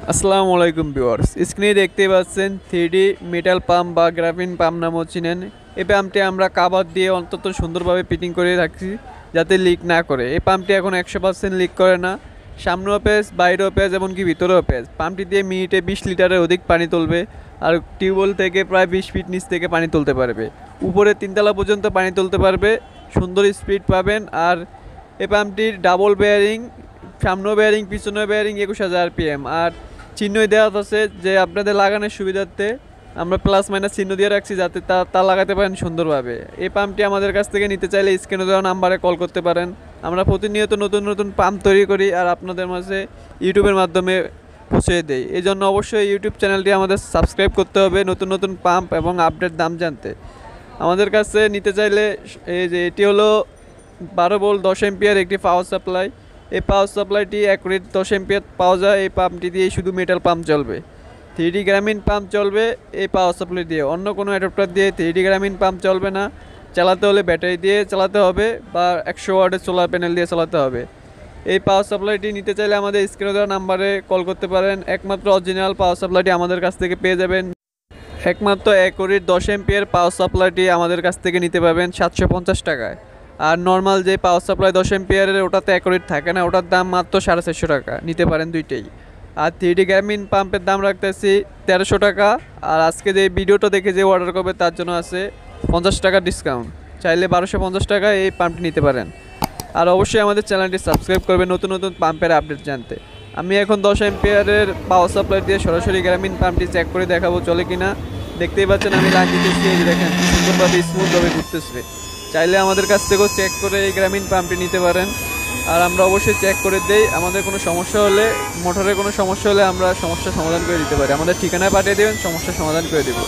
আসসালামু আলাইকুম ভিউয়ার্স, স্ক্রিনে দেখতে পাচ্ছেন 3D মেটাল পাম্প বা গ্রাফিন পাম্প নামও চিনেন। এই পাম্পটি আমরা কাভার দিয়ে অন্তত সুন্দরভাবে ফিটিং করে রাখছি যাতে লিক না করে। এই পাম্পটি এখন 100% লিক করে না, সামনেও পেজ, বাইরেও পেজ, এমনকি ভিতরেও পেজ। পাম্পটি দিয়ে মিনিটে 20 লিটারের অধিক পানি তুলবে আর টিউবওয়েল থেকে প্রায় 20 ফিট নিচ থেকে পানি তুলতে পারবে। উপরে 3 তলা পর্যন্ত পানি তুলতে পারবে, সুন্দর স্পিড পাবেন। আর এই পাম্পটির ডাবল বেয়ারিং, সামনেও বেয়ারিং, পিছনেও বেয়ারিং, 21,000 rpm। আর চিহ্নই দেওয়া আছে যে আপনাদের লাগানোর সুবিধার্থে আমরা প্লাস মাইনাস চিহ্ন দিয়ে রাখছি যাতে তা লাগাতে পারেন সুন্দরভাবে। এই পাম্পটি আমাদের কাছ থেকে নিতে চাইলে স্ক্রিনে দেওয়া নাম্বারে কল করতে পারেন। আমরা প্রতিনিয়ত নতুন নতুন পাম্প তৈরি করি আর আপনাদের মাঝে ইউটিউবের মাধ্যমে পৌঁছে দেই। এই জন্য অবশ্যই ইউটিউব চ্যানেলটি আমাদের সাবস্ক্রাইব করতে হবে নতুন নতুন পাম্প এবং আপডেট দাম জানতে। আমাদের কাছে নিতে চাইলে এই যে এটি হলো 12 ভোল্ট 10 এম্পিয়ার একটি পাওয়ার সাপ্লাই। এই পাওয়ার সাপ্লাইটি অ্যাকুরেট 10 এম্পিয়ার পাওয়া যায়। এই পাম্পটি দিয়ে শুধু মেটাল পাম্প চলবে, 3D গ্রামীণ পাম্প চলবে এই পাওয়ার সাপ্লাই দিয়ে। অন্য কোনো অ্যাডাপ্টার দিয়ে 3D গ্রামীণ পাম্প চলবে না। চালাতে হলে ব্যাটারি দিয়ে চালাতে হবে বা 100 ওয়াটের সোলার প্যানেল দিয়ে চালাতে হবে। এই পাওয়ার সাপ্লাইটি নিতে চাইলে আমাদের স্ক্রিনে দেওয়া নাম্বারে কল করতে পারেন। একমাত্র অরিজিনাল পাওয়ার সাপ্লাইটি আমাদের কাছ থেকে পেয়ে যাবেন। একমাত্র অ্যাকুরেট 10 এম্পিয়ার পাওয়ার সাপ্লাইটি আমাদের কাছ থেকে নিতে পাবেন 750 টাকায়। আর নর্মাল যে পাওয়ার সাপ্লাই 10 এম্পিয়ারের ওটাতে অ্যাকুরেট থাকে না, ওটার দাম মাত্র 450 টাকা। নিতে পারেন দুইটাই। আর 3D গ্রামীণ পাম্পের দাম রাখতেছি 1300 টাকা। আর আজকে যে ভিডিওটা দেখে যে অর্ডার করবে তার জন্য আছে 50 টাকা ডিসকাউন্ট। চাইলে 1250 টাকায় এই পাম্পটি নিতে পারেন। আর অবশ্যই আমাদের চ্যানেলটি সাবস্ক্রাইব করবে নতুন নতুন পাম্পের আপডেট জানতে। আমি এখন 10 এম্পিয়ারের পাওয়ার সাপ্লাই দিয়ে সরাসরি গ্রামীণ পাম্পটি চেক করে দেখাবো চলে কিনা। দেখতেই পাচ্ছেন আমি লাইন দিতেছি, এই যে দেখেন সুন্দরভাবে স্মুথভাবে ঘুরতেছে। চাইলে আমাদের কাছ থেকেও চেক করে এই গ্রামীণ পাম্পটি নিতে পারেন। আর আমরা অবশ্যই চেক করে দেই। আমাদের কোনো সমস্যা হলে, মোটরের কোনো সমস্যা হলে আমরা সমস্যার সমাধান করে দিতে পারি। আমাদের ঠিকানায় পাঠিয়ে দেবেন, সমস্যার সমাধান করে দেবো।